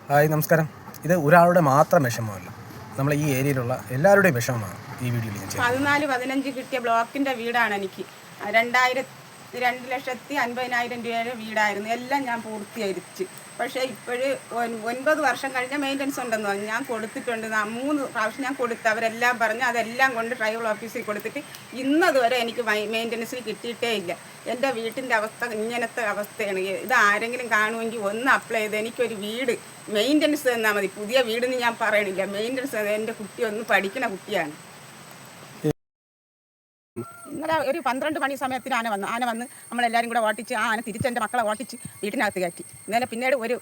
Hi നമസ്കാരം. ഇത് ഒരാളുടെ മാത്രം വിഷമമല്ല, നമ്മൾ ഈ ഏരിയയിലുള്ള എല്ലാവരുടെയും വിഷമമാണ് ഈ വീഡിയോയിൽ ഞാൻ ചെയ്യുന്നത്. 14-15 കിട്ടിയ ബ്ലോക്കിൻ്റെ വീടാണ് എനിക്ക്. 2,50,000 രൂപയുടെ വീടായിരുന്നു. എല്ലാം ഞാൻ പൂർത്തീകരിച്ച്. പക്ഷേ ഇപ്പോഴ് 9 വർഷം കഴിഞ്ഞ മെയിൻ്റനൻസ് ഉണ്ടെന്ന് പറഞ്ഞു. ഞാൻ കൊടുത്തിട്ടുണ്ട്. 3 പ്രാവശ്യം ഞാൻ കൊടുത്ത്. അവരെല്ലാം പറഞ്ഞ് അതെല്ലാം കൊണ്ട് ട്രൈബൽ ഓഫീസിൽ കൊടുത്തിട്ട് ഇന്നതുവരെ എനിക്ക് മെയിൻ്റനൻസിൽ കിട്ടിയിട്ടേ ഇല്ല. എൻ്റെ വീട്ടിൻ്റെ അവസ്ഥ ഇങ്ങനത്തെ അവസ്ഥയാണ്. ഇത് ആരെങ്കിലും കാണുമെങ്കിൽ ഒന്ന് അപ്ലൈ ചെയ്ത് എനിക്കൊരു വീട് മെയിൻ്റനൻസ് തന്നാൽ മതി. പുതിയ വീടെന്ന് ഞാൻ പറയണില്ല, മെയിൻ്റനൻസ്. എൻ്റെ കുട്ടി ഒന്ന് പഠിക്കുന്ന കുട്ടിയാണ്. ഇന്നലെ ഒരു 12 മണി സമയത്തിന് ആന വന്ന് നമ്മളെല്ലാവരും കൂടെ ഓട്ടിച്ച് ആന തിരിച്ചെൻ്റെ മക്കളെ ഓട്ടിച്ച് വീട്ടിനകത്ത് കയറ്റി. ഇന്നലെ പിന്നീട് ഒരു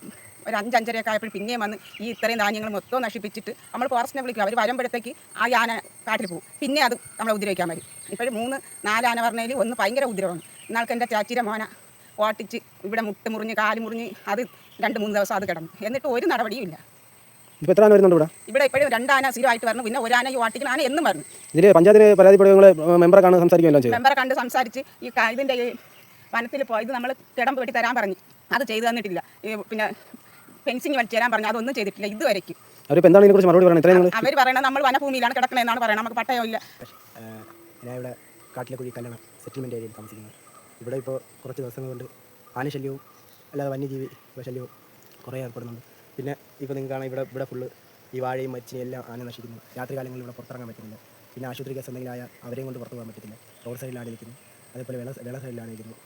5-5:30 ആയപ്പോൾ പിന്നെയും വന്ന് ഈ ഇത്രയും ധാന്യങ്ങൾ മൊത്തം നശിപ്പിച്ചിട്ട് നമ്മൾ ഫോറസ്റ്റിനെ വിളിക്കും. അവർ വരുമ്പോഴത്തേക്ക് ആ ആന കാട്ടിൽ പോകും. പിന്നെ അത് നമ്മളെ ഉപദ്രവിക്കാൻ വരും. ഇപ്പോഴും 3-4 ആന പറഞ്ഞതിൽ ഒന്ന് ഭയങ്കര ഉപദ്രവമാണ്. ഇന്നാൾക്ക് എൻ്റെ ചാച്ചിയുടെ മോന ഓട്ടിച്ച് ഇവിടെ മുട്ട് മുറിഞ്ഞ് കാല് മുറിഞ്ഞ് അത് 2-3 ദിവസം അത് കിടന്നു. എന്നിട്ട് ഒരു നടപടിയും ഇല്ല. ഇപ്പോൾ എത്ര ആന വരുന്നുണ്ട് ഇവിടെ? ഇപ്പോഴും 2 ആന സ്ഥിരമായിട്ട് വരണം. പിന്നെ 1 ആന ഈ ഓട്ടിക്കുന്ന ആന എന്നും വരണം. ഇതിൽ പഞ്ചായത്തിന് പരാതിപ്പെടുക മെമ്പറെ കാണാൻ സംസാരിക്കുമല്ലോ ചെയ്യും. മെമ്പറെ കണ്ട് സംസാരിച്ച് ഈ ഇതിൻ്റെ വനത്തിൽ പോയത് നമ്മൾ കിടമ്പ് വെട്ടി തരാൻ പറഞ്ഞു. അത് ചെയ്തു തന്നിട്ടില്ല. പിന്നെ ഫെൻസിങ് വലിച്ചു തരാൻ പറഞ്ഞു. അതൊന്നും ചെയ്തിട്ടില്ല ഇതുവരെയ്ക്കും. അവരിപ്പോൾ എന്താണ് ഇതിനെക്കുറിച്ച് മറുപടി പറയുന്നത്? അവർ പറയണത് നമ്മൾ വനഭൂമിയിലാണ് കിടക്കണമെന്നാണ് പറയുന്നത്. നമുക്ക് പട്ടയമില്ല. ഞാൻ ഇവിടെ കാട്ടിലെ കുഴി കല്ലണം സെറ്റിൽമെൻറ്റ് ഏരിയയിൽ താമസിക്കുന്നത്. ഇവിടെ ഇപ്പോൾ കുറച്ച് ദിവസങ്ങൾ കൊണ്ട് ആനശല്യവും അല്ലാതെ വന്യജീവി ശല്യവും കുറേ ഏർപ്പെടുന്നുണ്ട്. പിന്നെ ഇപ്പോൾ നിങ്ങൾക്ക് കാണാം, ഇവിടെ ഫുള്ള് ഈ വാഴയും മച്ചിയും എല്ലാം ആന നശിക്കുന്നു. രാത്രികാലങ്ങളിൽ ഇവിടെ പുറത്തിറങ്ങാൻ പറ്റുന്നില്ല. പിന്നെ ആശുപത്രി കേസ് എന്തെങ്കിലും ആയാൽ അവരെയും കൊണ്ട് പുറത്ത് പോകാൻ പറ്റത്തില്ല. റോഡ് സൈഡിലാണ് ഇരിക്കുന്നത്. അതേപോലെ വെള്ള സൈഡിലാണ് ഇരിക്കുന്നത്.